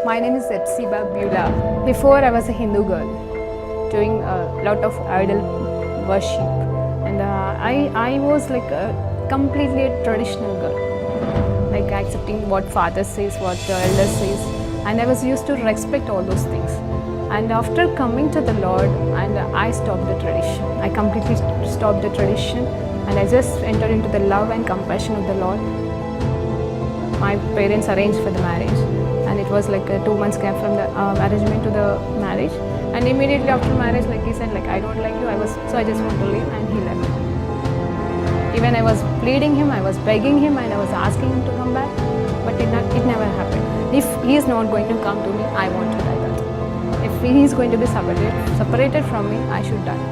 My name is Epsiba Beulah. Before I was a Hindu girl doing a lot of idol worship, and I was like completely a traditional girl, like accepting what father says, what the elder says, and I was used to respect all those things. And after coming to the Lord, and I stopped the tradition. I completely stopped the tradition, and I just entered into the love and compassion of the Lord. My parents arranged for the marriage, and it was like a 2 months gap from the arrangement to the marriage. And immediately after marriage, like he said, like I don't like you. I just want to leave, and he left. Even I was pleading him, I was begging him, and I was asking him to come back, but it never happened. If he is not going to come to me, I want to die. That if he is going to be separated from me, I should die.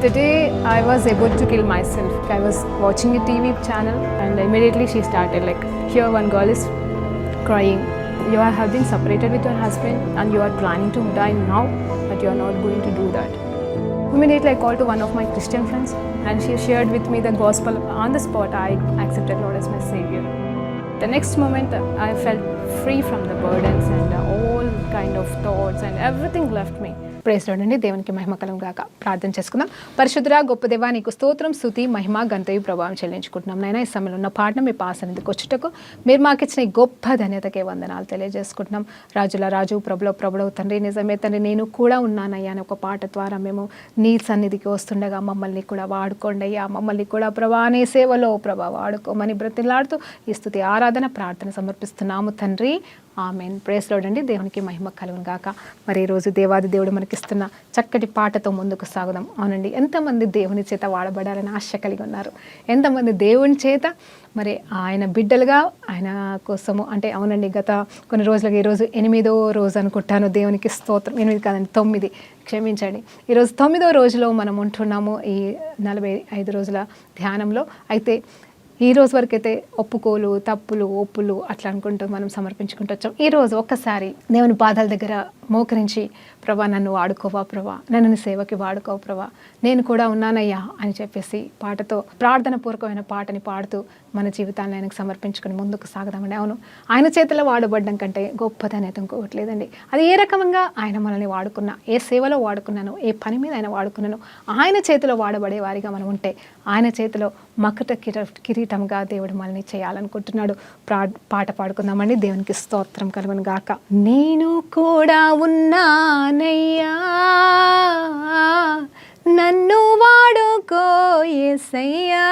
The day I was about to kill myself, I was watching a TV channel, and immediately she started like, here one girl is crying. You have been separated with your husband and you are planning to die now, but you are not going to do that. Immediately I called to one of my Christian friends, and she shared with me the gospel. On the spot, I accepted Lord as my Savior. The next moment, I felt free from the burdens and all kind of thoughts, and everything left me. Praise Lord అండి. దేవునికి మహిమ కలుగును గాక. ప్రార్థన చేసుకుందాం. పరిశుద్ధుడా గొప్ప దేవా, నీకు స్తోత్రం, స్తుతి, మహిమ, ఘనతయు ప్రభావం చెల్లించుకుంటున్నాం. నైనా ఈ సమయంలో ఉన్న పాటను మీ పాసన్నిధికి వచ్చుటకు మీరు మాకు ఇచ్చిన ఈ గొప్ప ధన్యతకే వందనాలు తెలియజేసుకుంటున్నాం. రాజుల రాజు, ప్రభుల ప్రభుడవు తండ్రి, నిజమే తండ్రి, నేను కూడా ఉన్నానయ్యా అని ఒక పాట ద్వారా మేము నీ సన్నిధికి వస్తుండగా మమ్మల్ని కూడా వాడుకోండి అయ్యా. మమ్మల్ని కూడా ప్రభా నీ సేవలో ప్రభా వాడుకోమని బ్రతిలాడుతూ ఈ స్తుతి ఆరాధన ప్రార్థన సమర్పిస్తున్నాము తండ్రి. ఆమెన్. ప్రైజ్ లార్డ్ అండి. దేవునికి మహిమ కలుగును గాక. మరి ఈరోజు దేవాది దేవుడు మనకిస్తున్న చక్కటి పాటతో ముందుకు సాగుదాం. అవునండి, ఎంతమంది దేవుని చేత వాడబడాలని ఆశ కలిగి ఉన్నారు? ఎంతమంది దేవుని చేత మరి ఆయన బిడ్డలుగా ఆయన కోసము అంటే అవునండి, గత కొన్ని రోజులుగా ఈరోజు 8వ రోజు అనుకుంటాను. దేవునికి స్తోత్రం. 8 కాదండి, 9, క్షమించండి. ఈరోజు 9వ రోజులో మనం ఉంటున్నాము ఈ 45 రోజుల ధ్యానంలో. అయితే ఈ రోజు వరకు అయితే ఒప్పుకోలు, తప్పులు, ఒప్పులు అట్లా అనుకుంటూ మనం సమర్పించుకుంటూ వచ్చాం. ఈరోజు ఒక్కసారి దేవుని పాదాల దగ్గర మోకరించి, ప్రభా నన్ను వాడుకోవా, ప్రభా నన్ను నీ సేవకి వాడుకోవా, ప్రభా నేను కూడా ఉన్నానయ్యా అని చెప్పేసి పాటతో ప్రార్థన పూర్వకమైన పాటని పాడుతూ మన జీవితాన్ని ఆయనకు సమర్పించుకొని ముందుకు సాగదామండి. అవును, ఆయన చేతిలో వాడబడ్డం కంటే గొప్పదని అయితే ఇంకొకటి లేదండి. అది ఏ రకంగా ఆయన మనల్ని వాడుకున్నా, ఏ సేవలో వాడుకున్నాను, ఏ పని మీద ఆయన వాడుకున్నాను, ఆయన చేతిలో వాడబడే వారిగా మనం ఉంటే ఆయన చేతిలో మకుట కిరీటంగా దేవుడు మనల్ని చేయాలనుకుంటున్నాడు. పాట పాడుకుందామండి. దేవునికి స్తోత్రం కలుగును గాక. నేను కూడా ఉన్నానయ్యా, నన్ను వాడుకో యేసయ్యా.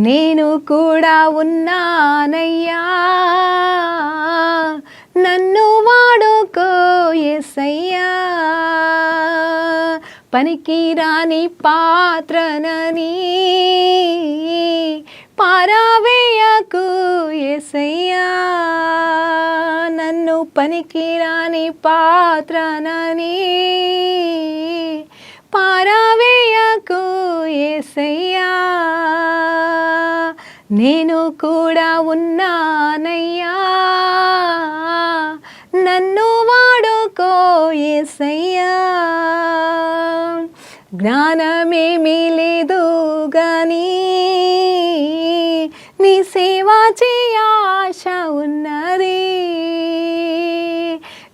నేను కూడా ఉన్నానయ్యా, నన్ను వాడుకో యేసయ్యా. పనికి రాని పాత్రనని పారవేయకు యేసయ్యా. నన్ను పనికి రాని పాత్రనని పారవేయకు యేసయ్యా. నేను కూడా ఉన్నానయ్యా, నన్ను వాడుకో యేసయ్యా. జ్ఞానమేమీ లేదు గానీ నీ సేవ చేయ ఆశ ఉన్నది.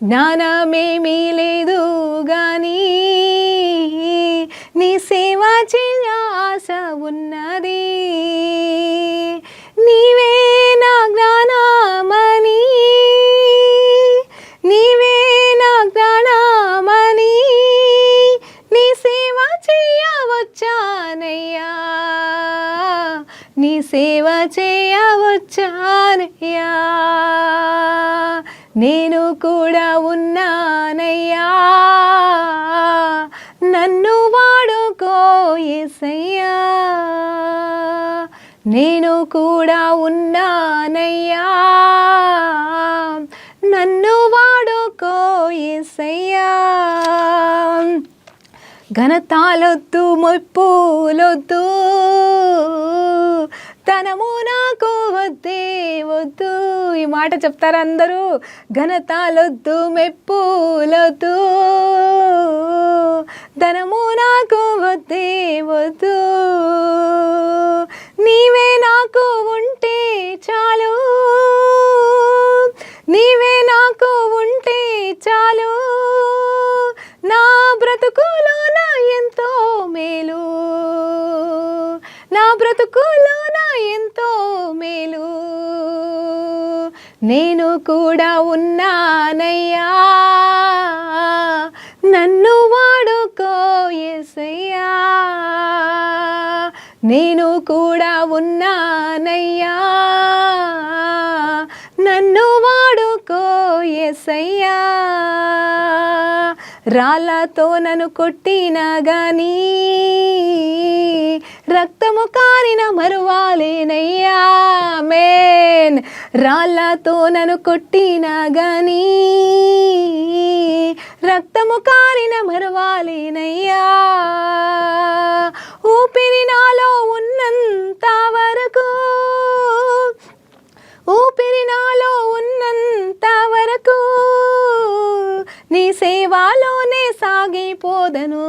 జ్ఞానమేమీ లేదు గానీ నీ సేవ చేయ ఆశ ఉన్నది. నీవే నా జ్ఞానమని, నీవే నా జ్ఞానమని నీ సేవ చేయవచ్చానయ్యా, నీ సేవ చేయవచ్చానయ్యా. నేను కూడా ఉన్నానయ్యా, నన్ను వాడుకో యేసయ్యా. నేను కూడా ఉన్నానయ్యా, నన్ను వాడుకో యేసయ్యా. ఘనతాలొద్దు, మొప్పులొద్దు, ధనము నాకు వద్దే వద్దు. ఈ మాట చెప్తారు అందరూ. ఘనతాలొద్దు, మెప్పులొద్దు, ధనము నాకు వద్దే వద్దు. నీవే నాకు ఉంటే చాలు, నేను కూడా ఉన్నానయ్యా, నన్ను వాడుకో యేసయ్యా. నేను కూడా ఉన్నానయ్యా, నన్ను వాడుకో యేసయ్యా. రాళ్ళతో నన్ను కొట్టినా గానీ రక్తము కారిన మరువాలేనయ్యా. ఆమేన్. రాళ్ళతో నన్ను కొట్టినా గానీ రక్తము కారిన మరువాలేనయ్యా. ఊపిరి నాలో ఉన్నంత వరకు, ఊపిరి నాలో ఉన్నంత వరకు నీ సేవలోనే సాగిపోదను,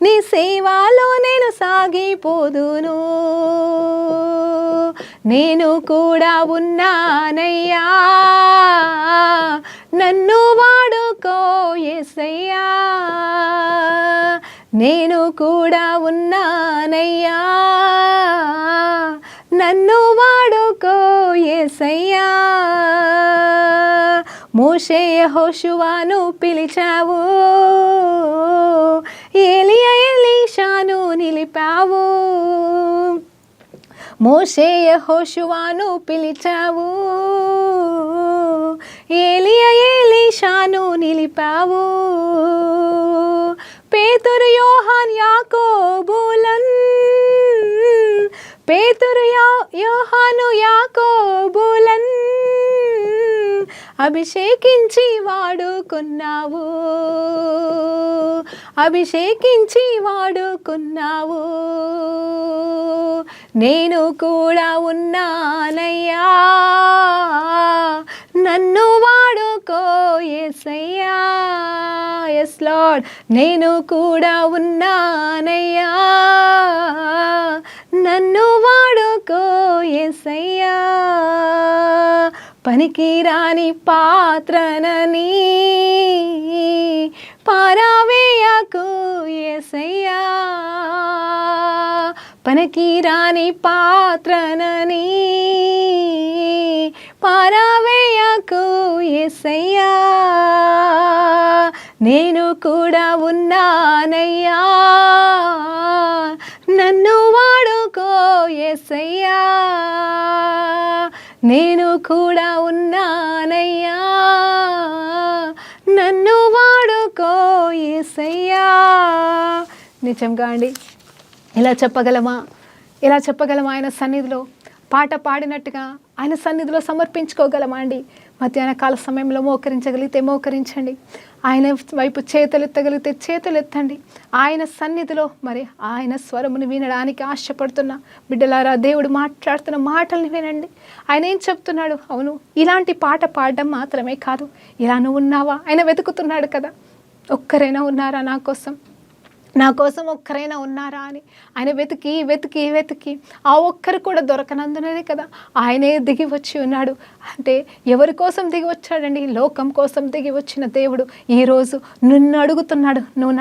నీ సేవలో నేను సాగిపోదును. నేను కూడా ఉన్నానయ్యా, నన్ను వాడుకో యేసయ్యా. నేను కూడా ఉన్నానయ్యా, నన్ను వాడుకో యేసయ్యా. మోషే యెహోషువను పిలిచావు, ఏలియా ఎలీషాను నిలిపావు. మోషే యెహోషువను పిలిచావు, ఏలియా ఎలీషాను నిలిపావు. పేతురు యోహాన్ యాకోబులన్, పేతురు యోహాను యాకోబులన్ అభిషేకించి వాడుకున్నావు, అభిషేకించి వాడుకున్నావు. నేను కూడా ఉన్నానయ్యా, నన్ను వాడుకో యేసయ్యా. Yes lord. నేను కూడా ఉన్నానయ్యా, నన్ను వాడుకో యేసయ్యా. పనికిరాని పాత్రనని పారవేయకు యేసయ్యా, పనికిరాని పాత్రనని పారవేయకు యేసయ్యా. నేను కూడా ఉన్నానయ్యా, నన్ను వాడుకో యేసయ్యా. నేను కూడా ఉన్నానయ్యా, నన్ను వాడుకో యేసయ్యా. నిజంగా అండి, ఇలా చెప్పగలమా? ఇలా చెప్పగలమా? ఆయన సన్నిధిలో పాట పాడినట్టుగా ఆయన సన్నిధిలో సమర్పించుకోగలమా అండి? మధ్యాహ్న కాల సమయంలో మోకరించగలిగితే మోకరించండి, ఆయన వైపు చేతులు ఎత్తగలిగితే చేతులు ఎత్తండి. ఆయన సన్నిధిలో మరి ఆయన స్వరమును వినడానికి ఆశపడుతున్న బిడ్డలారా, దేవుడు మాట్లాడుతున్న మాటల్ని వినండి. ఆయన ఏం చెప్తున్నాడు? అవును, ఇలాంటి పాట పాడడం మాత్రమే కాదు, ఇలా నువ్వు ఉన్నావా? ఆయన వెతుకుతున్నాడు కదా. ఒక్కరైనా ఉన్నారా నా కోసం, నా కోసం ఒక్కరైనా ఉన్నారా అని ఆయన వెతికి వెతికి వెతికి ఆ ఒక్కరు కూడా దొరకనందునే కదా ఆయనే దిగి వచ్చి ఉన్నాడు. అంటే ఎవరి కోసం దిగి వచ్చాడండి? లోకం కోసం దిగి వచ్చిన దేవుడు ఈరోజు నిన్ను అడుగుతున్నాడు, నువ్వు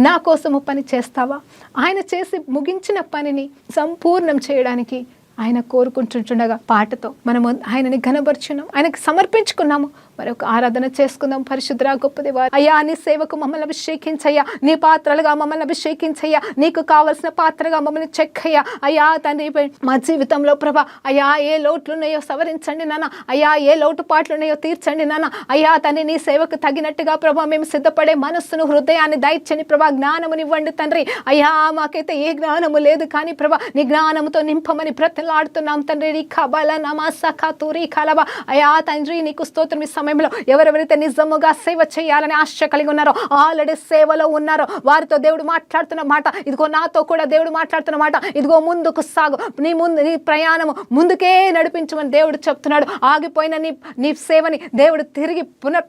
నా కోసము పని చేస్తావా? ఆయన చేసి ముగించిన పనిని సంపూర్ణం చేయడానికి ఆయన కోరుకుంటుండగా పాటతో మనము ఆయనని ఘనపరుచున్నాం, ఆయనకి సమర్పించుకున్నాము. మరొక ఆరాధన చేసుకుందాం. పరిశుద్ధ గొప్ప దేవా, అయ్యా నీ సేవకు మమ్మల్ని అభిషేకించయ్యా, నీ పాత్రలుగా మమ్మల్ని అభిషేకించయ్యా, నీకు కావలసిన పాత్రగా మమ్మల్ని చెక్కయ్యా. అయ్యా తండ్రి, మా జీవితంలో ప్రభా అయ్యా ఏ లోట్లున్నాయో సవరించండి నాన్న, అయ్యా ఏ లోటుపాట్లున్నాయో తీర్చండి నాన్న. అయ్యా తండ్రి, నీ సేవకు తగినట్టుగా ప్రభా మేము సిద్ధపడే మనస్సును, హృదయాన్ని దయచని ప్రభా జ్ఞానమునివ్వండి తండ్రి. అయ్యా మాకైతే ఏ జ్ఞానము లేదు, కానీ ప్రభా నీ జ్ఞానముతో నింపమని బ్రతిలాడుతున్నాం తండ్రి. నీ కబల నమాసకా తూరి కలబ. అయ్యా తండ్రి, నీకు స్తోత్రం. ఈ సమయంలో ఎవరెవరైతే నిజముగా సేవ చేయాలని ఆశ కలిగి ఉన్నారో, ఆల్రెడీ సేవలో ఉన్నారో, వారితో దేవుడు మాట్లాడుతున్న మాట ఇదిగో, నాతో కూడా దేవుడు మాట్లాడుతున్న మాట ఇదిగో, ముందుకు సాగు, నీ ప్రయాణము ముందుకే నడిపించమని దేవుడు చెప్తున్నాడు. ఆగిపోయిన నీ సేవని దేవుడు తిరిగి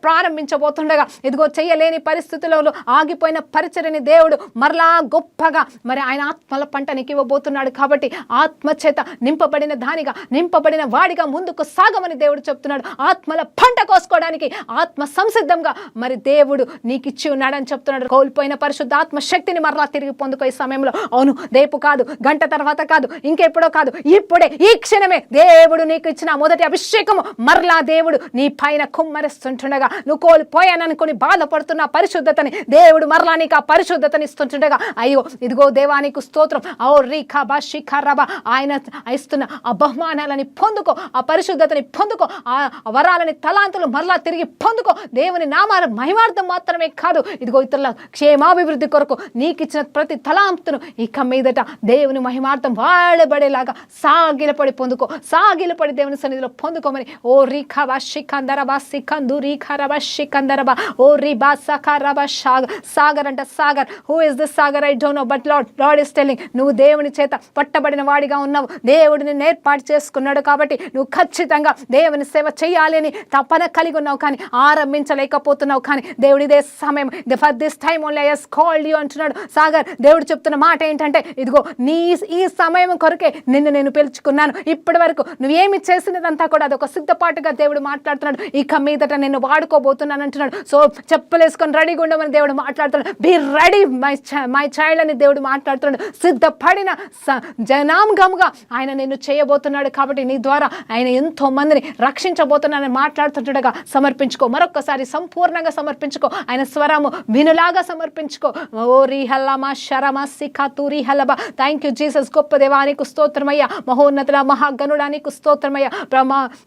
ప్రారంభించబోతుండగా ఇదిగో, చేయలేని పరిస్థితులలో ఆగిపోయిన పరిచర్యని దేవుడు మరలా గొప్పగా మరి ఆయన ఆత్మల పంట నీకు ఇవ్వబోతున్నాడు. కాబట్టి ఆత్మ చేత నింపబడిన దానిగా, నింపబడిన వాడిగా ముందుకు సాగమని దేవుడు చెప్తున్నాడు. ఆత్మల పంట కోసం పోసుకోవడానికి ఆత్మ సంసిద్ధంగా మరి దేవుడు నీకు ఇచ్చి ఉన్నాడని చెప్తున్నాడు. కోల్పోయిన పరిశుద్ధ ఆత్మ శక్తిని మరలా తిరిగి పొందుకో ఈ సమయంలో. అవును, రేపు కాదు, గంట తర్వాత కాదు, ఇంకెప్పుడో కాదు, ఇప్పుడే ఈ క్షణమే దేవుడు నీకు ఇచ్చిన మొదటి అభిషేకము మరలా దేవుడు నీ పైన కుమ్మరిస్తుంటుండగా, నువ్వు కోల్పోయాననుకుని బాధపడుతున్న పరిశుద్ధతని దేవుడు మరలా నీకు ఆ పరిశుద్ధతని ఇస్తుంటుండగా, అయ్యో ఇదిగో దేవానికి స్తోత్రం, ఓ రీఖా బా శిఖా రబా, ఆయన ఇస్తున్న ఆ బహుమానాలని పొందుకో, ఆ పరిశుద్ధతని పొందుకో, ఆ వరాలని తలాంతులు మరలా తిరిగి పొందుకో. దేవుని నామాల మహిమార్థం మాత్రమే కాదు, ఇదిగో ఇతరుల క్షేమాభివృద్ధి కొరకు నీకు ఇచ్చిన ప్రతి తలాంతును ఇక మీదట దేవుని మహిమార్థం వాడబడేలాగా సాగిలపడి పొందుకో, సాగిలపడి దేవుని సన్నిధిలో పొందుకోమని. ఓ రీఖాబా శిఖందరబా సికందు రీఖారబా శిఖందరబా ఓ రీబా సఖారబా సాగర్ అంట. Sagar, who is this Sagar? I don't know, but lord is telling, నువ్వు దేవుని చేత పట్టబడిన వాడిగా ఉన్నావు. దేవుడు నిన్ను ఏర్పాటు చేసుకున్నాడు కాబట్టి నువ్వు ఖచ్చితంగా దేవుని సేవ చేయాలి అని తపన కలిగి ఉన్నావు, కానీ ఆరంభించలేకపోతున్నావు. కానీ దేవుడు ఇదే సమయం, for this time only I has called you అంటున్నాడు. సాగర్, దేవుడు చెప్తున్న మాట ఏంటంటే, ఇదిగో ఈ సమయం కొరకే నిన్ను నేను పిలుచుకున్నాను. ఇప్పటి వరకు నువ్వేమి చేసినదంతా కూడా అదొక సిద్ధపాటుగా దేవుడు మాట్లాడుతున్నాడు. ఇక మీదట నిన్ను వాడుకోబోతున్నాను అంటున్నాడు. సో చెప్పులేసుకొని రెడీగా ఉండమని దేవుడు మాట్లాడుతున్నాడు. బీ రెడీ మై చైల్డ్ అని దేవుడు మాట్లాడుతున్నాడు. సిద్ధపడిన జనాంగముగా ఆయన నిన్ను చేయబోతున్నాడు. కాబట్టి నీ ద్వారా ఆయన ఎంతో మందిని రక్షించబోతున్నానని మాట్లాడుతుండగా సమర్పించుకో, మరొకసారి సంపూర్ణంగా సమర్పించుకో, ఆయన స్వరము వినులాగా సమర్పించుకో. ఓ రీహల్లమా శరమ సిఖా తూరి హలబా. Thank you Jesus. గొప్ప దేవానికి స్తోత్రమయ్యా, మహోన్నతుల మహాగణుడానికి స్తోత్రమయ్యా.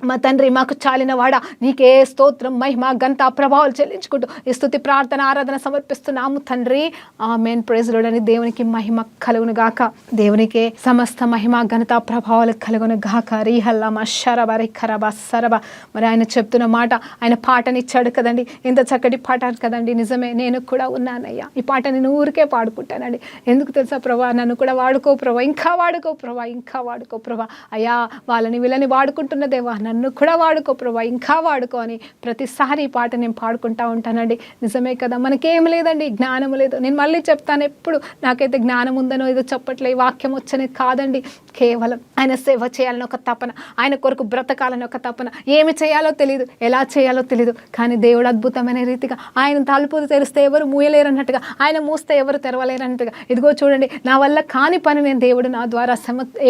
మా తండ్రి, మాకు చాలిన వాడా, నీకే స్తోత్రం, మహిమ, ఘనత, ప్రభావాలు చెల్లించుకుంటూ ఈ స్తుతి ప్రార్థన ఆరాధన సమర్పిస్తున్నాము తండ్రి. ఆమేన్. ప్రైజ్ లార్డ్ అని. దేవునికి మహిమ కలుగును గాక, దేవునికే సమస్త మహిమ, ఘనత, ప్రభావాలు కలుగును గాక. రీహల్లమా శరబ రిఖరబ సరబ. మరి ఆయన చెప్తున్న మాట, ఆయన పాటనిచ్చాడు కదండి, ఎంత చక్కటి పాట కదండి. నిజమే, నేను కూడా ఉన్నానయ్యా. ఈ పాట నేను ఊరికే పాడుకుంటానండి. ఎందుకు తెలుసా ప్రభా, నన్ను కూడా వాడుకో ప్రభా, ఇంకా వాడుకో ప్రభా, ఇంకా వాడుకో ప్రభా. అయ్యా, వాళ్ళని వీళ్ళని వాడుకుంటున్న దేవా, నన్ను కూడా వాడుకో ప్రభా, ఇంకా వాడుకో అని ప్రతిసారి ఈ పాట నేను పాడుకుంటా ఉంటానండి. నిజమే కదా, మనకేం లేదండి, జ్ఞానం లేదు. నేను మళ్ళీ చెప్తాను, ఎప్పుడు నాకైతే జ్ఞానం ఉందనో ఏదో చెప్పట్లే, వాక్యం వచ్చనే కాదండి. కేవలం ఆయన సేవ చేయాలని ఒక తపన, ఆయన కొరకు బ్రతకాలని ఒక తపన. ఏమి చేయాలో తెలియదు, ఎలా చేయాలో తెలియదు, కానీ దేవుడు అద్భుతమైన రీతిగా ఆయన తలుపులు తెరిస్తే ఎవరు మూయలేరు అన్నట్టుగా, ఆయన మూస్తే ఎవరు తెరవలేరు అన్నట్టుగా, ఇదిగో చూడండి, నా వల్ల కాని పని నేను దేవుడు నా ద్వారా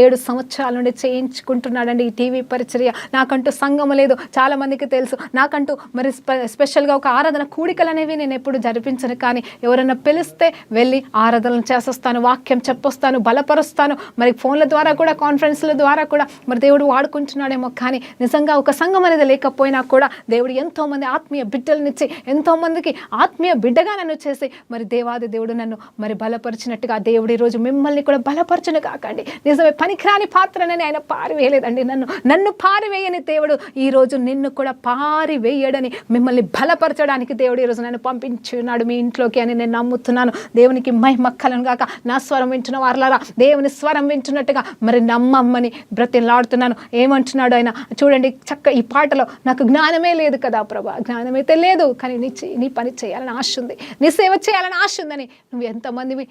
7 సంవత్సరాల నుండి చేయించుకుంటున్నాడండి ఈ టీవీ పరిచర్య. నాకంటూ సంఘం లేదు, చాలా మందికి తెలుసు. నాకంటూ మరి స్పెషల్గా ఒక ఆరాధన కూడికలు అనేవి నేను ఎప్పుడు జరిపించను, కానీ ఎవరైనా పిలిస్తే వెళ్ళి ఆరాధనలు చేసేస్తాను, వాక్యం చెప్పొస్తాను, బలపరుస్తాను. మరి ఫోన్ల ద్వారా కూడా, కాన్ఫరెన్స్ల ద్వారా కూడా మరి దేవుడు వాడుకుంటున్నాడేమో, కానీ నిజంగా ఒక సంఘం అనేది లేకపోయినా కూడా దేవుడు ఎంతోమంది ఆత్మీయ బిడ్డలనిచ్చి, ఎంతోమందికి ఆత్మీయ బిడ్డగా నన్ను చేసి మరి దేవాది దేవుడు నన్ను మరి బలపరిచినట్టుగా దేవుడు ఈరోజు మిమ్మల్ని కూడా బలపరచును కాకండి. నిజమే, పనికిరాని పాత్రనని ఆయన పారివేయలేదండి. నన్ను పారివేయని దేవుడు ఈరోజు నిన్ను కూడా పారివేయడని, మిమ్మల్ని బలపరచడానికి దేవుడు ఈరోజు నన్ను పంపించున్నాడు మీ ఇంట్లోకి అని నేను నమ్ముతున్నాను. దేవునికి మహిమ కలుగును గాక. నా స్వరం వింటున్న వారలారా, దేవుని స్వరం వింటున్నట్టుగా మరి నమ్మమ్మని బ్రతిలాడుతున్నాను. ఏమంటున్నాడు ఆయన చూడండి, చక్క ఈ పాటలో, నాకు జ్ఞానమే లేదు కదా ప్రభా, జ్ఞానమైతే లేదు, కానీ నీ పని చేయాలని ఆశ ఉంది, నీ సేవ చేయాలని ఆశ ఉందని నువ్వు ఎంతమందివి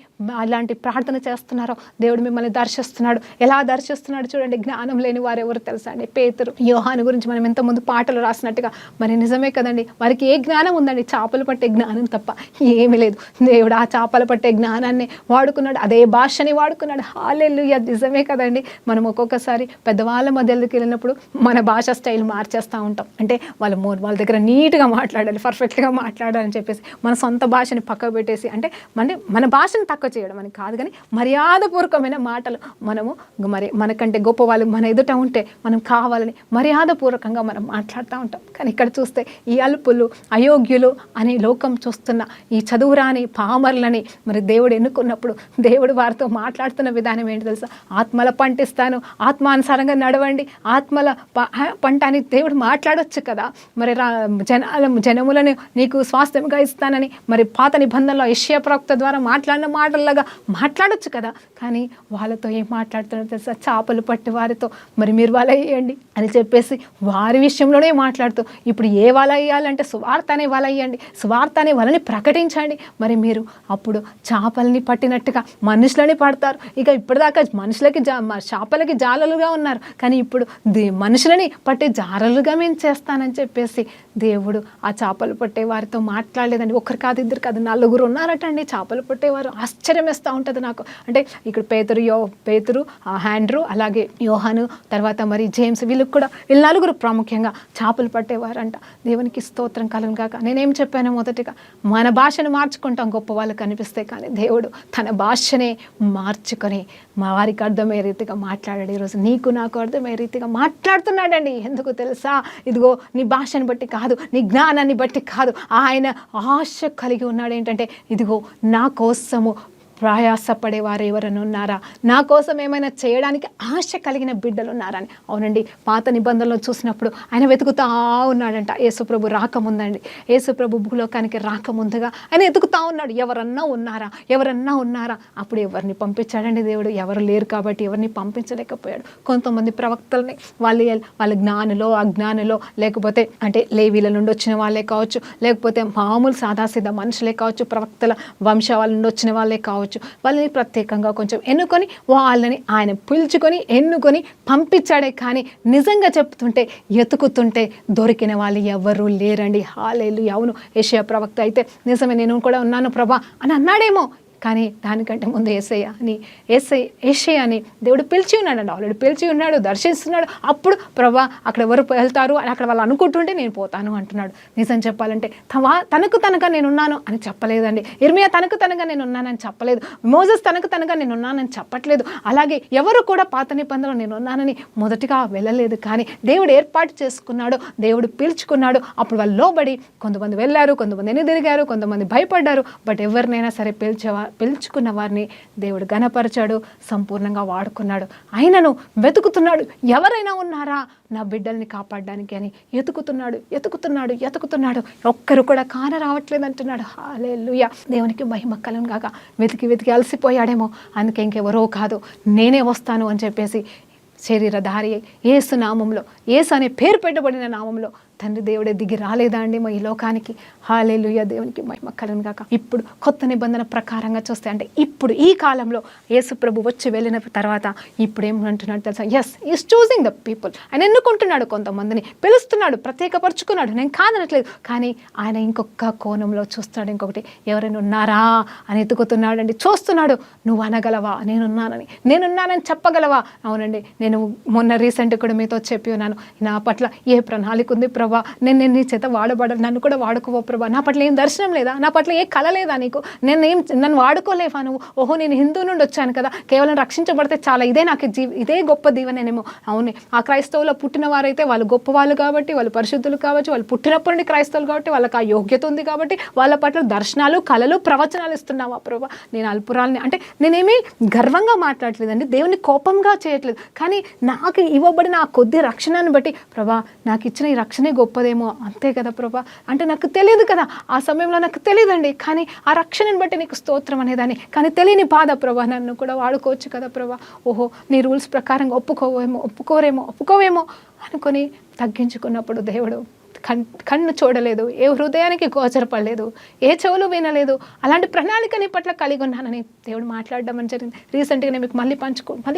అలాంటి ప్రార్థన చేస్తున్నారో దేవుడు మిమ్మల్ని దర్శిస్తున్నాడు. ఎలా దర్శిస్తున్నాడు చూడండి. జ్ఞానం లేని వారు ఎవరు తెలుసా అండి? పేతురు, యోహాను గురించి మనం ఎంతమంది పాటలు రాసినట్టుగా. మరి నిజమే కదండి, వారికి ఏ జ్ఞానం ఉందండి? చేపలు పట్టే జ్ఞానం తప్ప ఏమీ లేదు. దేవుడు ఆ చేపలు పట్టే జ్ఞానాన్ని వాడుకున్నాడు, అదే భాషని వాడుకున్నాడు. హల్లెలూయా. నిజమే కదండి, మనం ఒక్కొక్కసారి పెద్దవాళ్ళ మధ్యలోకి వెళ్ళినప్పుడు మన భాష స్టైల్ మార్చేస్తూ ఉంటాం. అంటే వాళ్ళ దగ్గర నీట్గా మాట్లాడాలి, పర్ఫెక్ట్గా మాట్లాడాలని చెప్పేసి మన సొంత భాషని పక్కకు పెట్టేసి, అంటే మన భాషను తక్కువ చేయడం అని కాదు, కానీ మర్యాదపూర్వకమైన మాటలు మనము మరి మనకంటే గొప్ప వాళ్ళు మన ఎదుట ఉంటే మనం కావాలని మర్యాదపూర్వకంగా మనం మాట్లాడుతూ ఉంటాం. కానీ ఇక్కడ చూస్తే ఈ అల్పులు, అయోగ్యులు అని లోకం చూస్తున్న ఈ చదువురాని పామర్లని మరి దేవుడు ఎన్నుకున్నప్పుడు దేవుడు వారితో మాట్లాడుతున్న విధానం ఏంటి తెలుసా? ఆత్మల పంటిస్తాను, ఆత్మానుసారంగా నడవండి, ఆత్మల పంట అని దేవుడు మాట్లాడవచ్చు కదా. మరి జనములను నీకు స్వాస్థ్యంగా ఇస్తానని మరి పాత నిబంధనలో యెషయా ప్రవక్త ద్వారా మాట్లాడిన మాటల్లాగా మాట్లాడొచ్చు కదా. కానీ వాళ్ళతో ఏం మాట్లాడుతున్నారో తెలుసా? చేపలు పట్టి వారితో మరి మీరు వల వేయండి అని చెప్పేసి వారి విషయంలోనే మాట్లాడుతూ, ఇప్పుడు ఏ వల వేయాలంటే సువార్త అనే వల వేయండి, సువార్త అనే వలని ప్రకటించండి. మరి మీరు అప్పుడు చేపల్ని పట్టినట్టుగా మనుషులని పడతారు. ఇక ఇప్పటిదాకా మనుషులకి చేపలకి జాలలుగా ఉన్నారు, కానీ ఇప్పుడు మనుషులని పట్టే జారలుగా మేము చేస్తానని చెప్పేసి దేవుడు ఆ చేపలు పట్టే వారితో మాట్లాడలేదండి. ఒకరు కాదు, ఇద్దరు కాదు, 4 ఉన్నారటండి చేపలు పట్టేవారు. ఆశ్చర్యం వేస్తూ ఉంటుంది నాకు. అంటే ఇక్కడ పేతురు, ఆండ్రూ, అలాగే యోహాను, తర్వాత మరి జేమ్స్, వీళ్ళు 4 ప్రాముఖ్యంగా చేపలు పట్టేవారంట. దేవునికి స్తోత్రం కలుగును గాక. నేనేం చెప్పాను మొదటిగా, మన భాషను మార్చుకుంటాం గొప్ప వాళ్ళకి కనిపిస్తే, కానీ దేవుడు తన భాషనే మార్చుకొని మా వారికి అర్థమయ్యే రీతిగా మాట్లాడాడు. ఈరోజు నీకు నాకు అర్థమయ్యే రీతిగా మాట్లాడుతున్నాడండి. ఎందుకు తెలుసా? ఇదిగో నీ భాషను బట్టి కాదు, నీ జ్ఞానాన్ని బట్టి కాదు, ఆయన ఆశ కలిగి ఉన్నాడు. ఏంటంటే ఇదిగో నా కోసము ప్రయాసపడేవారు ఎవరైనా ఉన్నారా, నా కోసం ఏమైనా చేయడానికి ఆశ కలిగిన బిడ్డలు ఉన్నారని. అవునండి, పాత నిబంధనలో చూసినప్పుడు ఆయన వెతుకుతా ఉన్నాడంట. యేసుప్రభు రాకముందండి, యేసుప్రభు భూలోకానికి రాకముందుగా ఆయన వెతుకుతా ఉన్నాడు. ఎవరన్నా ఉన్నారా? అప్పుడు ఎవరిని పంపించాడండి దేవుడు? ఎవరు లేరు కాబట్టి ఎవరిని పంపించలేకపోయాడు. కొంతమంది ప్రవక్తల్ని వాళ్ళ జ్ఞానులో అజ్ఞానులో, లేకపోతే అంటే లేవీల నుండి వచ్చిన వాళ్ళే కావచ్చు, లేకపోతే మామూలు సాదాసీదా మనుషులే కావచ్చు, ప్రవక్తల వంశాల నుండి వచ్చిన వాళ్ళే కావచ్చు, వాళ్ళని ప్రత్యేకంగా కొంచెం ఎన్నుకొని వాళ్ళని ఆయన పిలుచుకొని ఎన్నుకొని పంపించాడే. కానీ నిజంగా చెప్తుంటే ఎతుకుతుంటే దొరికిన వాళ్ళు ఎవరు లేరండి. హల్లెలూయా. అవును, యెషయా ప్రవక్త అయితే నిజమే, నేను కూడా ఉన్నాను ప్రభా అని అన్నాడేమో, కానీ దానికంటే ముందు యేషయ్యని దేవుడు పిలిచి ఉన్నాడండి. ఆల్రెడీ పిలిచి ఉన్నాడు, దర్శిస్తున్నాడు. అప్పుడు ప్రభా అక్కడ ఎవరు వెళ్తారు అని అక్కడ వాళ్ళు అనుకుంటుంటే నేను పోతాను అంటున్నాడు. నిజం చెప్పాలంటే తనకు తనగా నేనున్నాను అని చెప్పలేదండి. ఇర్మియా తనకు తనగా నేనున్నానని చెప్పలేదు. మోసెస్ తనకు తనగా నేనున్నానని చెప్పట్లేదు. అలాగే ఎవరు కూడా పాత నిబంధనలో నేనున్నానని మొదటిగా వెళ్ళలేదు. కానీ దేవుడు ఏర్పాటు చేసుకున్నాడు, దేవుడు పిలుచుకున్నాడు. అప్పుడు వాళ్ళు లోబడి కొంతమంది వెళ్ళారు, కొంతమంది ఎన్నిదిరిగారు, కొంతమంది భయపడ్డారు. బట్ ఎవరినైనా సరే పిలుచుకున్న వారిని దేవుడు ఘనపరిచాడు, సంపూర్ణంగా వాడుకున్నాడు. ఆయనను వెతుకుతున్నాడు. ఎవరైనా ఉన్నారా నా బిడ్డల్ని కాపాడడానికి అని ఎతుకుతున్నాడు. ఒక్కరు కూడా కాన రావట్లేదు అంటున్నాడు. హల్లెలూయా. దేవునికి మహిమ కలుగును గాక. వెతికి అలసిపోయాడేమో, అందుకే ఇంకెవరో కాదు నేనే వస్తాను అని చెప్పేసి శరీరధారి యేసు నామంలో, యేసు అనే పేరు పెట్టబడిన నామంలో తండ్రి దేవుడే దిగి రాలేదా అండి ఈ లోకానికి? హల్లెలూయా. దేవునికి మహిమ కలుగును గాక. ఇప్పుడు కొత్త నిబంధన ప్రకారంగా చూస్తే, అంటే ఇప్పుడు ఈ కాలంలో యేసు ప్రభు వచ్చి వెళ్ళిన తర్వాత ఇప్పుడు ఏమంటున్నాడు తెలుసా? Yes, is choosing the people. ఆయన ఎన్నుకుంటున్నాడు, కొంతమందిని పిలుస్తున్నాడు, ప్రత్యేకపరుచుకున్నాడు. నేను కాదనట్లేదు, కానీ ఆయన ఇంకొక కోణంలో చూస్తున్నాడు. ఇంకొకటి, ఎవరైనా ఉన్నారా అని ఎత్తుకుతున్నాడు అండి. చూస్తున్నాడు. నువ్వు అనగలవా నేనున్నానని చెప్పగలవా? అవునండి, నేను మొన్న రీసెంట్ కూడా మీతో చెప్పి ఉన్నాను, నా పట్ల ఏ ప్రణాళిక ఉంది ప్రభా, నేను నీ చేత వాడబడాలి, నన్ను కూడా వాడుకోవో ప్రభా, నా పట్ల ఏం దర్శనం లేదా, నా పట్ల ఏ కళ లేదా నీకు, నన్ను వాడుకోలేవా నువ్వు? ఓహో, నేను హిందూ నుండి వచ్చాను కదా, కేవలం రక్షించబడితే చాలా, ఇదే గొప్ప దీవెనేమో. అవునే, ఆ క్రైస్తవులో పుట్టిన వారైతే వాళ్ళు గొప్ప వాళ్ళు కాబట్టి, వాళ్ళు పరిశుద్ధులు కావచ్చు, వాళ్ళు పుట్టినప్పటి నుండి క్రైస్తవులు కాబట్టి వాళ్ళకి ఆ యోగ్యత ఉంది కాబట్టి వాళ్ళ పట్ల దర్శనాలు, కళలు, ప్రవచనాలు ఇస్తున్నావా ప్రభా? నేను అల్పురాలని అంటే నేనేమీ గర్వంగా మాట్లాడలేదండి, దేవుని కోపంగా చేయట్లేదు. కానీ నాకు ఇవ్వబడిన ఆ కొద్ది రక్షణను బట్టి ప్రభా, నాకు ఇచ్చిన ఈ రక్షణే గొప్పదేమో, అంతే కదా ప్రభా. అంటే నాకు తెలియదు కదా, ఆ సమయంలో నాకు తెలియదండి, కానీ ఆ రక్షణను బట్టి నీకు స్తోత్రం అనేదాన్ని. కానీ తెలియని బాధ ప్రభా, నన్ను కూడా వాడుకోవచ్చు కదా ప్రభా. ఓహో, నీ రూల్స్ ప్రకారంగా ఒప్పుకోవేమో అనుకొని తగ్గించుకున్నప్పుడు దేవుడు కన్ను చూడలేదు, ఏ హృదయానికి గోచరపడలేదు, ఏ చెవులు వినలేదు, అలాంటి ప్రణాళిక నీ పట్ల కలిగి ఉన్నానని దేవుడు మాట్లాడడం అని జరిగింది. రీసెంట్గా నేను మీకు మళ్ళీ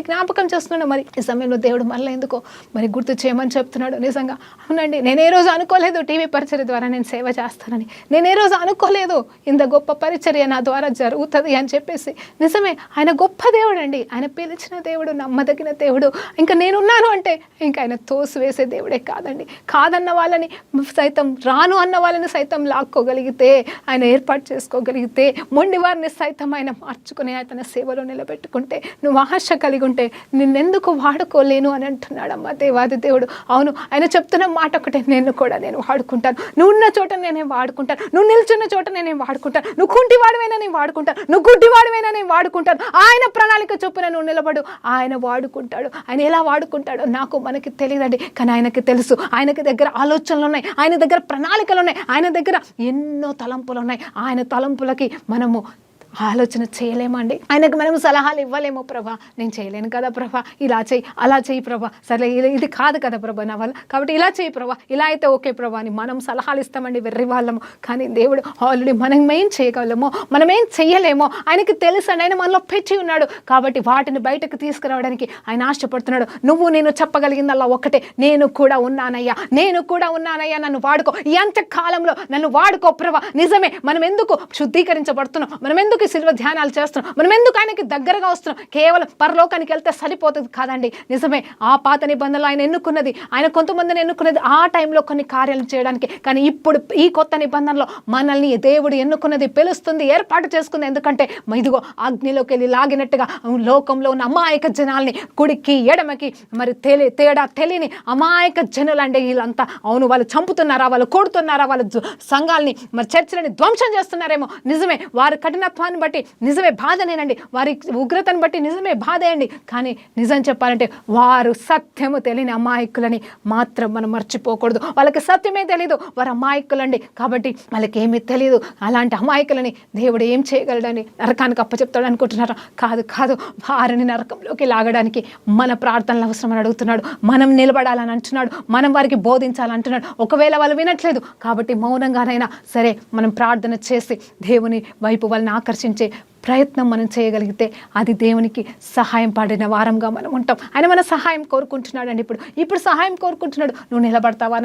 జ్ఞాపకం చేస్తున్నాను. మరి ఈ సమయంలో దేవుడు మళ్ళీ ఎందుకో మరి గుర్తు చేయమని చెప్తున్నాడు. నిజంగా అవునండి, నేను ఏ రోజు అనుకోలేదు టీవీ పరిచర్య ద్వారా నేను సేవ చేస్తానని. నేను ఏ రోజు అనుకోలేదు ఇంత గొప్ప పరిచర్య నా ద్వారా జరుగుతుంది అని చెప్పేసి. నిజమే, ఆయన గొప్ప దేవుడు అండి, ఆయన పిలిచిన దేవుడు, నమ్మదగిన దేవుడు. ఇంకా నేనున్నాను అంటే ఇంకా ఆయన తోసివేసే దేవుడే కాదండి. కాదన్న వాళ్ళని సైతం, రాను అన్న వాళ్ళని సైతం లాక్కోగలిగితే, ఆయన ఏర్పాటు చేసుకోగలిగితే, మొండి వారిని సైతం ఆయన మార్చుకుని ఆయన సేవలో నిలబెట్టుకుంటే, నువ్వు ఆశ కలిగి ఉంటే నిన్నెందుకు వాడుకోలేను అని అంటున్నాడమ్మా దేవాది దేవుడు. అవును, ఆయన చెప్తున్న మాట ఒకటే, నేను వాడుకుంటాను. నువ్వు ఉన్న చోట నేనే వాడుకుంటాను, నువ్వు నిల్చున్న చోట నేనే వాడుకుంటాను, నువ్వు కుంటివాడివైనా నేను వాడుకుంటాను, నువ్వు గుడ్డివాడివైనా నేను వాడుకుంటాను. ఆయన ప్రణాళిక చొప్పున నువ్వు నిలబడు, ఆయన వాడుకుంటాడు. ఆయన ఎలా వాడుకుంటాడో మనకి తెలియదండి, కానీ ఆయనకి తెలుసు. ఆయనకి దగ్గర ఆలోచనలు ఉన్నాయి, ఆయన దగ్గర ప్రణాళికలు ఉన్నాయి, ఆయన దగ్గర ఎన్నో తలంపులు ఉన్నాయి. ఆయన తలంపులకి మనము ఆలోచన చేయలేమండి. ఆయనకు మనం సలహాలు ఇవ్వలేమో, ప్రభా నేను చేయలేను కదా ప్రభా, ఇలా చేయి అలా చేయి ప్రభా, సరే ఇది కాదు కదా ప్రభా నా వల్ల, కాబట్టి ఇలా చేయి ప్రభా, ఇలా అయితే ఓకే ప్రభా అని మనం సలహాలు ఇస్తామండి, వెర్రి వాళ్ళము. కానీ దేవుడు ఆల్రెడీ మనం ఏం చేయగలమో మనం ఏం చెయ్యలేమో ఆయనకి తెలుసు అండి. ఆయన మనలో పెట్టి ఉన్నాడు కాబట్టి వాటిని బయటకు తీసుకురావడానికి ఆయన ఆశపడుతున్నాడు. నువ్వు నేను చెప్పగలిగిందల్లా ఒక్కటే, నేను కూడా ఉన్నానయ్యా, నేను కూడా ఉన్నానయ్యా, నన్ను వాడుకో, ఎంత కాలంలో నన్ను వాడుకో ప్రభా. నిజమే, మనం ఎందుకు శుద్ధీకరించబడుతున్నాం, మనం ఎందుకు శిల్వ ధ్యానాలు చేస్తున్నాం, మనం ఎందుకు ఆయనకి దగ్గరగా వస్తున్నాం, కేవలం పరలోకానికి వెళ్తే సరిపోతుంది కాదండి. నిజమే, ఆ పాత నిబంధనలు ఆయన ఎన్నుకున్నది, ఆయన కొంతమందిని ఎన్నుకున్నది ఆ టైంలో కొన్ని కార్యాలు చేయడానికి. కానీ ఇప్పుడు ఈ కొత్త నిబంధనలో మనల్ని దేవుడు ఎన్నుకున్నది, పిలుస్తుంది, ఏర్పాటు చేసుకుంది. ఎందుకంటే ఇదిగో అగ్నిలోకి వెళ్ళి లాగినట్టుగా లోకంలో ఉన్న అమాయక జనాల్ని, కుడికి ఎడమకి మరి తేడా తెలియని అమాయక జనులండి వీళ్ళంతా. అవును, వాళ్ళు చంపుతున్నారా, వాళ్ళు కొడుతున్నారా, వాళ్ళ సంఘాలని మరి చర్చలని ధ్వంసం చేస్తున్నారేమో, నిజమే, వారి కఠినత్వాన్ని బట్టి నిజమే బాధనేనండి, వారి ఉగ్రతను బట్టి నిజమే బాధే అండి. కానీ నిజం చెప్పాలంటే వారు సత్యము తెలియని అమాయకులని మాత్రం మనం మర్చిపోకూడదు. వాళ్ళకి సత్యమే తెలియదు, వారు అమాయకులండి. కాబట్టి వాళ్ళకి ఏమీ తెలియదు. అలాంటి అమాయకులని దేవుడు ఏం చేయగలడని నరకానికి అప్పచెప్తాడు అనుకుంటున్నారా? కాదు కాదు, వారిని నరకంలోకి లాగడానికి మన ప్రార్థనలు అవసరమని అడుగుతున్నాడు. మనం నిలబడాలని అంటున్నాడు, మనం వారికి బోధించాలంటున్నాడు. ఒకవేళ వాళ్ళు వినట్లేదు కాబట్టి మౌనంగానైనా సరే మనం ప్రార్థన చేసి దేవుని వైపు వాళ్ళని ఆకర్షించే ప్రయత్నం మనం చేయగలిగితే అది దేవునికి సహాయం పడిన వారంగా మనం ఉంటాం. ఆయన మన సహాయం కోరుకుంటున్నాడు అండి. ఇప్పుడు సహాయం కోరుకుంటున్నాడు. నువ్వు నిలబడతావా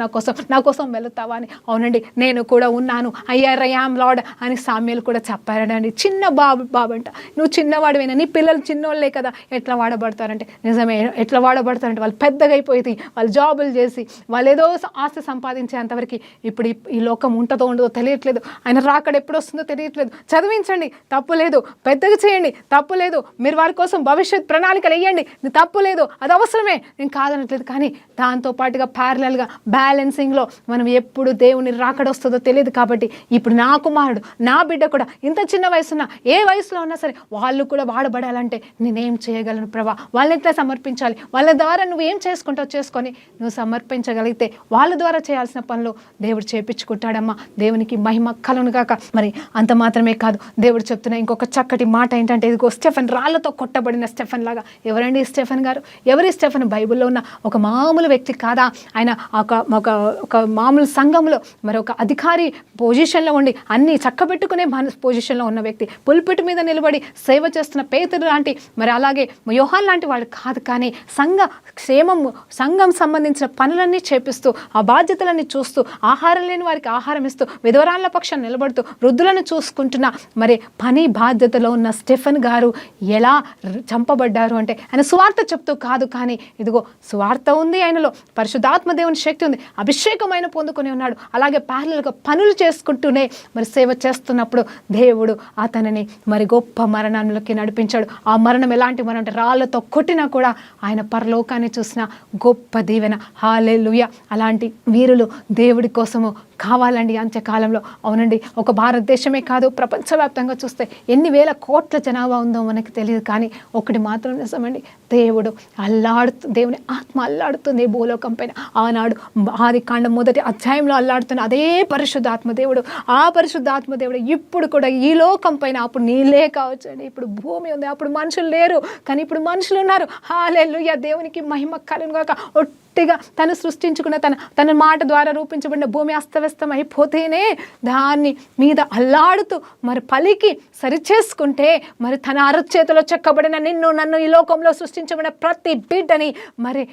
నా కోసం వెళుతావా అని. అవునండి, నేను కూడా ఉన్నాను, ఐఆమ్ లార్డ్ అని సామ్యులు కూడా చెప్పారండి. చిన్న బాబు అంట, నువ్వు చిన్నవాడివైనా, నీ పిల్లలు చిన్నోళ్ళే కదా, ఎట్లా వాడబడతారంటే నిజమే, ఎట్లా వాడబడతారంటే వాళ్ళు పెద్దగా అయిపోయి వాళ్ళు జాబులు చేసి వాళ్ళు ఏదో ఆస్తి సంపాదించేంతవరకు ఇప్పుడు ఈ లోకం ఉంటుందో ఉండదో తెలియట్లేదు. ఆయన రాకడ ఎప్పుడు వస్తుందో తెలియట్లేదు. చదివించండి, తప్పు లేదు, పెద్దగా చేయండి, తప్పు లేదు, మీరు వారి కోసం భవిష్యత్ ప్రణాళికలు వేయండి, తప్పు లేదు, అది అవసరమే, నేను కాదనట్లేదు. కానీ దాంతోపాటుగా ప్యారలల్గా బ్యాలెన్సింగ్లో మనం ఎప్పుడు దేవుని రాకడ వస్తుందో తెలియదు. కాబట్టి ఇప్పుడు నా కుమారుడు, నా బిడ్డ కూడా ఇంత చిన్న వయసున్న ఏ వయసులో ఉన్నా సరే వాళ్ళు కూడా వాడబడాలంటే నేనేం చేయగలను ప్రభా? వాళ్ళని ఎట్లా సమర్పించాలి? వాళ్ళ ద్వారా నువ్వు ఏం చేసుకుంటావు చేసుకొని నువ్వు సమర్పించగలిగితే వాళ్ళ ద్వారా చేయాల్సిన పనులు దేవుడు చేపించుకుంటాడమ్మా. దేవునికి మహిమ కలుగును గాక. మరి అంత మాత్రమే కాదు, దేవుడు చెప్తున్న ఇంకొక చక్కటి మాట ఏంటంటే, ఇదిగో స్టెఫెన్, రాళ్లతో కొట్టబడిన స్టెఫెన్ లాగా. ఎవరండి స్టెఫెన్ గారు? ఎవరి స్టెఫెన్? బైబిల్లో ఉన్న ఒక మామూలు వ్యక్తి కాదా? ఆయన ఒక మామూలు సంఘంలో మరి ఒక అధికారి పొజిషన్లో ఉండి అన్నీ చక్కబెట్టుకునే పొజిషన్లో ఉన్న వ్యక్తి, పుల్పిట్ మీద నిలబడి సేవ చేస్తున్న పేతురు లాంటి, మరి అలాగే యోహాన్ లాంటి వాడు కాదు. కానీ సంఘం సంబంధించిన పనులన్నీ చేపిస్తూ, ఆ బాధ్యతలన్నీ చూస్తూ, ఆహారం లేని వారికి ఆహారం ఇస్తూ, విధవరాళ్ళ పక్షాన నిలబడుతూ, వృద్ధులను చూసుకుంటున్న మరి పని బాధ్యతలో ఉన్న స్టెఫెన్ గారు ఎలా చంపబడ్డారు అంటే, ఆయన సువార్త చెప్తూ కాదు, కానీ ఇదిగో సువార్త ఉంది ఆయనలో, పరిశుద్ధాత్మ దేవుని శక్తి ఉంది, అభిషేకమైన పొందుకొని ఉన్నాడు. అలాగే ప్యారలల్గా పనులు చేసుకుంటూనే మరి సేవ చేస్తున్నప్పుడు దేవుడు అతనిని మరి గొప్ప మరణంలోకి నడిపించాడు. ఆ మరణం ఎలాంటి మరణం అంటే, రాళ్లతో కొట్టినా కూడా ఆయన పరలోకాన్ని చూసిన గొప్ప దీవెన. హల్లెలూయా. అలాంటి వీరులు దేవుడి కోసము కావాలండి అంత్యకాలంలో. అవునండి, ఒక భారతదేశమే కాదు, ప్రపంచవ్యాప్తంగా చూస్తే ఎన్ని వేల కోట్ల జనాభా ఉందో మనకు తెలియదు. కానీ ఒకటి మాత్రం నిజమండి, దేవుని ఆత్మ అల్లాడుతుంది భూలోకం పైన. ఆనాడు ఆదికాండం 1వ అధ్యాయంలో అల్లాడుతున్న అదే పరిశుద్ధాత్మ దేవుడు, ఆ పరిశుద్ధాత్మ దేవుడు ఇప్పుడు కూడా ఈ లోకం పైన, అప్పుడు నీళ్ళే కావచ్చు అండి, ఇప్పుడు భూమి ఉంది, అప్పుడు మనుషులు లేరు, కానీ ఇప్పుడు మనుషులు ఉన్నారు. హల్లెలూయా. దేవునికి మహిమ కలుగును గాక. ఒట్టిగా తను సృష్టించుకున్న తన మాట ద్వారా రూపించబడిన భూమి అస్తవ్యస్తం అయిపోతేనే దాన్ని మీద అల్లాడుతూ మరి పలికి సరిచేసుకుంటే, మరి తన అరచేతిలో చెక్కబడిన నన్ను ఈ లోకంలో సృష్టించబడిన ప్రతి బిడ్డని మరి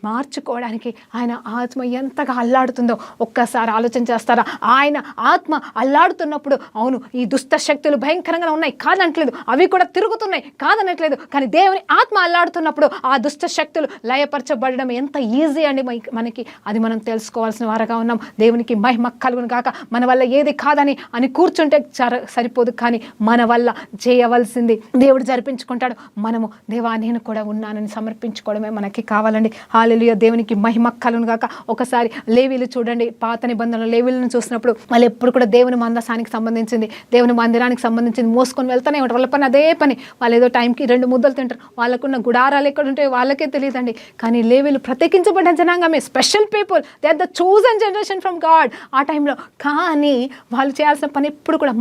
మార్చుకోవడానికి ఆయన ఆత్మ ఎంతగా అల్లాడుతుందో ఒక్కసారి ఆలోచన చేస్తారా? ఆయన ఆత్మ అల్లాడుతున్నప్పుడు, అవును ఈ దుష్ట శక్తులు భయంకరంగా ఉన్నాయి కాదనట్లేదు, అవి కూడా తిరుగుతున్నాయి కాదనట్లేదు, కానీ దేవుని ఆత్మ అల్లాడుతున్నప్పుడు ఆ దుష్ట శక్తులు లయపరచబడడం ఎంత ఈజీ అండి మనకి. అది మనం తెలుసుకోవాల్సిన వారుగా ఉన్నాం. దేవునికి మహిమ కలుగును గాక. మన వల్ల ఏది కాదని కూర్చుంటే సరిపోదు, కానీ మన వల్ల చేయవలసింది దేవుడు జరిపించుకుంటాడు. మనము దేవా నేను కూడా ఉన్నానని సమర్పించుకోవడమే మనకి కావాలండి. హల్లెలూయా, దేవునికి మహిమ కలుగును గాక. ఒకసారి లేవీలు చూడండి, పాత నిబంధనలు లేవీలను చూసినప్పుడు వాళ్ళు ఎప్పుడు కూడా దేవుని మందసానికి సంబంధించింది, దేవుని మందిరానికి సంబంధించింది మోసుకొని వెళ్తానే ఉంటారు. వాళ్ళ పని అదే పని. వాళ్ళు ఏదో టైంకి 2 ముద్దలు తింటారు. వాళ్ళకున్న గుడారాలు ఎక్కడ ఉంటాయో వాళ్ళకే తెలియదండి. కానీ లేవీలు ప్రత్యేకించబడిన జనాంగమే, special people, they are the chosen generation from God ఆ టైంలో. కానీ వాళ్ళు చేయాల్సిన పని ఎప్పుడు కూడా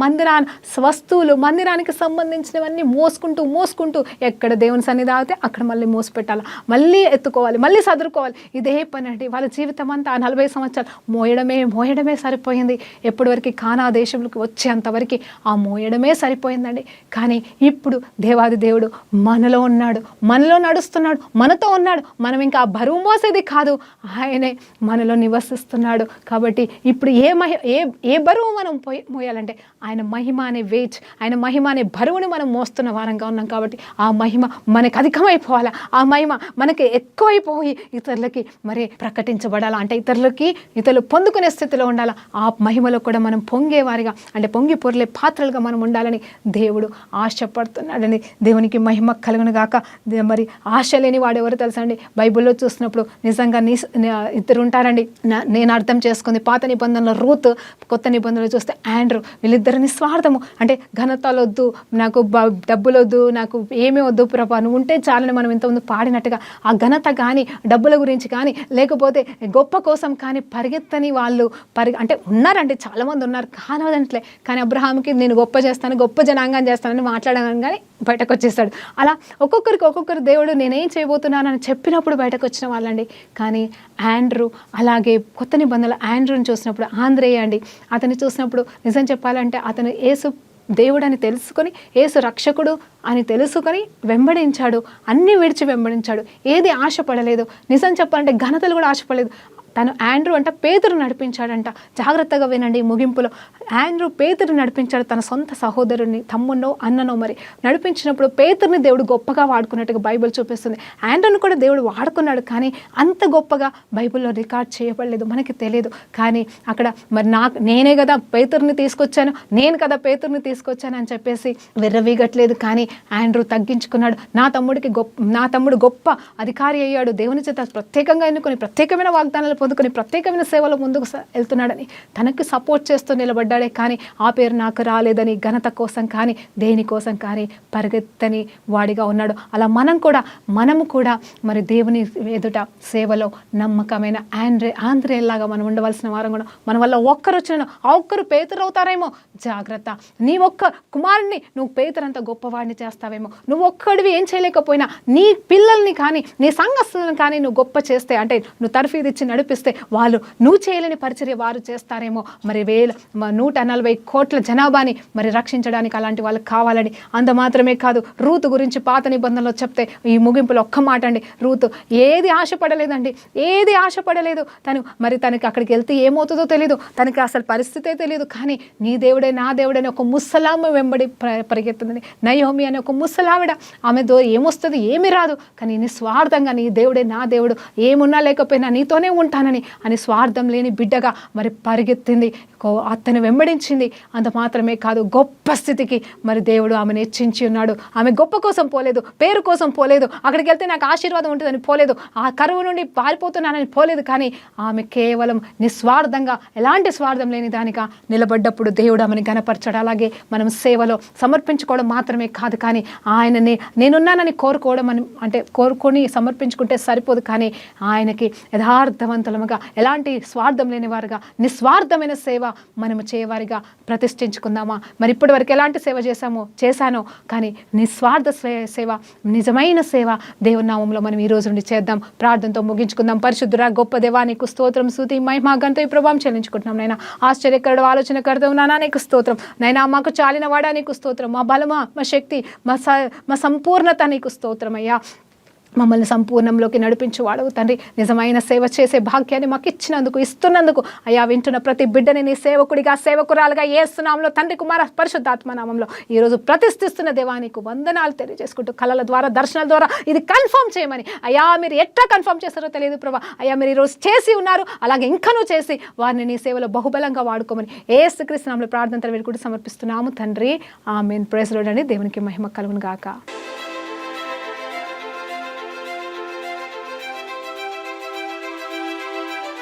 వస్తువులు, మందిరానికి సంబంధించినవన్నీ మోసుకుంటూ ఎక్కడ దేవుని సన్నిధి ఆగితే అక్కడ మళ్ళీ మోసి పెట్టాలి, మళ్ళీ ఎత్తుకోవాలి, మళ్ళీ సదురుకోవాలి. ఇదే పని అండి. వాళ్ళ జీవితం అంతా 40 సంవత్సరాలు మోయడమే సరిపోయింది. ఎప్పటి వరకు కానా దేశంలోకి వచ్చేంతవరకు ఆ మోయడమే సరిపోయిందండి. కానీ ఇప్పుడు దేవాది దేవుడు మనలో ఉన్నాడు, మనలో నడుస్తున్నాడు, మనతో ఉన్నాడు. మనం ఇంకా ఆ బరువు మోసేది కాదు, ఆయనే మనలో నివసిస్తున్నాడు. కాబట్టి ఇప్పుడు ఏ బరువు మనం మోయాలంటే ఆయన మహిమ అనే వెయిట్, ఆయన మహిమ అనే బరువుని మనం మోస్తున్న వారంగా ఉన్నాం. కాబట్టి ఆ మహిమ మనకి అధికమైపోవాలా, ఆ మహిమ మనకి ఎక్కువైపోయి ఇతరులకి మరి ప్రకటించబడాలా, అంటే ఇతరులు పొందుకునే స్థితిలో ఉండాలా. ఆ మహిమలో కూడా మనం పొంగేవారిగా, అంటే పొంగి పొర్లే పాత్రలుగా మనం ఉండాలని దేవుడు ఆశపడుతున్నాడని. దేవునికి మహిమ కలుగును గాక. మరి ఆశ లేని వాడు ఎవరు తెలుసా అండి? బైబిల్లో చూసినప్పుడు నిజంగా ఇద్దరు ఉంటారండి. నేను అర్థం చేసుకుంది పాత నిబంధనలో రూత్, కొత్త నిబంధనలు చూస్తే ఆండ్రూ. వీళ్ళిద్దరు నిస్వార్థము, అంటే ఘనతలు వద్దు, నాకు డబ్బులు వద్దు, నాకు ఏమీ వద్దు ప్రభా, నువ్వు ఉంటే చాలని మనం ఇంతకుముందు పాడినట్టుగా ఆ ఘనత కానీ, డబ్బుల గురించి కానీ, లేకపోతే గొప్ప కోసం కానీ పరిగెత్తని వాళ్ళు అంటే ఉన్నారండి, చాలామంది ఉన్నారు, కానవదంటలే. కానీ అబ్రహాంకి నేను గొప్ప చేస్తాను, గొప్ప జనాంగం చేస్తానని మాట్లాడాను, కానీ బయటకు వచ్చేస్తాడు. అలా ఒక్కొక్కరు దేవుడు నేనేం చేయబోతున్నానని చెప్పినప్పుడు బయటకు వచ్చిన వాళ్ళండి. కానీ ఆండ్రూ, అలాగే కొత్త నిబంధనలు ఆండ్రూని చూసినప్పుడు, ఆంద్రేయ అండి, అతన్ని చూసినప్పుడు నిజం చెప్పాలంటే అతను యేసు దేవుడు అని తెలుసుకొని, యేసు రక్షకుడు అని తెలుసుకొని వెంబడించాడు, అన్నీ విడిచి వెంబడించాడు, ఏది ఆశపడలేదు. నిజం చెప్పాలంటే ఘనతలు కూడా ఆశపడలేదు. తను ఆండ్రూ అంట పేతురు నడిపించాడంట. జాగ్రత్తగా వినండి ముగింపులో. ఆండ్రూ పేతురు నడిపించాడు, తన సొంత సహోదరుని, తమ్మునో అన్ననో మరి నడిపించినప్పుడు పేతురుని దేవుడు గొప్పగా వాడుకున్నట్టుగా బైబిల్ చూపిస్తుంది. ఆండ్రూని కూడా దేవుడు వాడుకున్నాడు, కానీ అంత గొప్పగా బైబిల్లో రికార్డ్ చేయబడలేదు, మనకి తెలియదు. కానీ అక్కడ మరి నేనే కదా పేతురుని తీసుకొచ్చాను, నేను కదా పేతురుని తీసుకొచ్చాను అని చెప్పేసి విర్రవీగట్లేదు. కానీ ఆండ్రూ తగ్గించుకున్నాడు. నా తమ్ముడు గొప్ప అధికారి అయ్యాడు, దేవుని చేత ప్రత్యేకంగా ఎన్నుకొని ప్రత్యేకమైన వాగ్దానాలు పొందుకొని ప్రత్యేకమైన సేవలో ముందుకు వెళ్తున్నాడని తనకి సపోర్ట్ చేస్తూ నిలబడ్డాడే. కానీ ఆ పేరు నాకు రాలేదని ఘనత కోసం కానీ దేనికోసం కానీ పరిగెత్తని వాడిగా ఉన్నాడు. అలా మనము కూడా మరి దేవుని ఎదుట సేవలో నమ్మకమైన ఆంధ్రేలాగా మనం ఉండవలసిన వారం కూడా. మన వల్ల ఒక్కరు వచ్చిన ఆ ఒక్కరు పేతురు అవుతారేమో, జాగ్రత్త. నీ ఒక్క కుమారుని నువ్వు పేతురంత గొప్పవాడిని చేస్తావేమో. నువ్వు ఒక్కడివి ఏం చేయలేకపోయినా నీ పిల్లల్ని కానీ నీ సంఘస్థులను కానీ నువ్వు గొప్ప చేస్తే, అంటే నువ్వు తర్ఫీదు ఇచ్చి నడిపిస్తే వాళ్ళు నువ్వు చేయలేని పరిచర్య వారు చేస్తారేమో. మరి 140 కోట్ల జనాభాని మరి రక్షించడానికి అలాంటి వాళ్ళకి కావాలని. అంత మాత్రమే కాదు, రూతు గురించి పాత నిబంధనలో చెప్తే ఈ ముగింపులో ఒక్క మాట అండి. రూతు ఏది ఆశపడలేదండి, ఏది ఆశపడలేదు. తనకి అక్కడికి వెళ్తే ఏమవుతుందో తెలియదు, తనకి అసలు పరిస్థితే తెలియదు. కానీ నీ దేవుడే నా దేవుడని ఒక ముసలామ వెంబడి పరిగెత్తుందని. నయోమి అనే ఒక ముసలావిడ, ఆమె ఏమొస్తుంది, ఏమి రాదు, కానీ నిస్వార్థంగా నీ దేవుడే నా దేవుడు, ఏమున్నా లేకపోయినా నీతోనే ఉంటానని అని స్వార్థం లేని బిడ్డగా మరి పరిగెత్తింది, అతను వెంబడించింది. అంత మాత్రమే కాదు, గొప్ప స్థితికి మరి దేవుడు ఆమెను హెచ్చించి ఉన్నాడు. ఆమె గొప్ప కోసం పోలేదు, పేరు కోసం పోలేదు, అక్కడికి వెళ్తే నాకు ఆశీర్వాదం ఉంటుందని పోలేదు, ఆ కరువు నుండి పారిపోతున్నానని పోలేదు. కానీ ఆమె కేవలం నిస్వార్థంగా, ఎలాంటి స్వార్థం లేని దానిగా నిలబడ్డప్పుడు దేవుడు ఆమెను గణపరచాడు. అలాగే మనం సేవలో సమర్పించుకోవడం మాత్రమే కాదు, కానీ ఆయనని నేనున్నానని కోరుకోవడం అంటే కోరుకొని సమర్పించుకుంటే సరిపోదు. కానీ ఆయనకి యథార్థవంతులముగా, ఎలాంటి స్వార్థం లేని వారుగా, నిస్వార్థమైన సేవ మనము చేయవారిగా ప్రతిష్ఠించుకుందామా? మరి ఇప్పటి వరకు ఎలాంటి సేవ చేశానో, కానీ నిస్వార్థ సేవ, నిజమైన సేవ దేవుని నామంలో మనం ఈ రోజు నుండి చేద్దాం. ప్రార్థనతో ముగించుకుందాం. పరిశుద్ధుడా గొప్ప దేవా, నీకు స్తోత్రం, స్తుతి, మహిమ, ఘనత, ప్రభావం చెల్లించుకుంటున్నాం. నైనా ఆశ్చర్యకరుడు, ఆలోచనకర్తవు నానా నీకు స్తోత్రం. నైనా మాకు చాలిన వాడా నీకు స్తోత్రం. మా బలమా, మా శక్తి, మా సంపూర్ణత నీకు స్తోత్రం అయ్యా. మమ్మల్ని సంపూర్ణంలోకి నడిపించువాడవు తండ్రి. నిజమైన సేవ చేసే భాగ్యాన్ని మాకు ఇస్తున్నందుకు అయ్యా, వింటున్న ప్రతి బిడ్డని నీ సేవకుడిగా, సేవకురాలుగా యేసు నామములో తండ్రి, కుమార, పరిశుద్ధాత్మ నామంలో ఈరోజు ప్రతిష్ఠిస్తున్న దేవానికి వందనాలు తెలియజేసుకుంటూ, కళల ద్వారా, దర్శనాల ద్వారా ఇది కన్ఫర్మ్ చేయమని అయ్యా, మీరు ఎట్లా కన్ఫర్మ్ చేస్తారో తెలియదు ప్రభా. అయ్యా, మీరు ఈరోజు చేసి ఉన్నారు, అలాగే ఇంకనూ చేసి వారిని నీ సేవలో బహుబలంగా వాడుకోమని యేసుక్రీస్తు నామములో ప్రార్థన వేడుకుంటూ సమర్పిస్తున్నాము తండ్రి. ఆమేన్. ప్రైజ్ లార్డ్ అండి. దేవునికి మహిమ కలుగును గాక.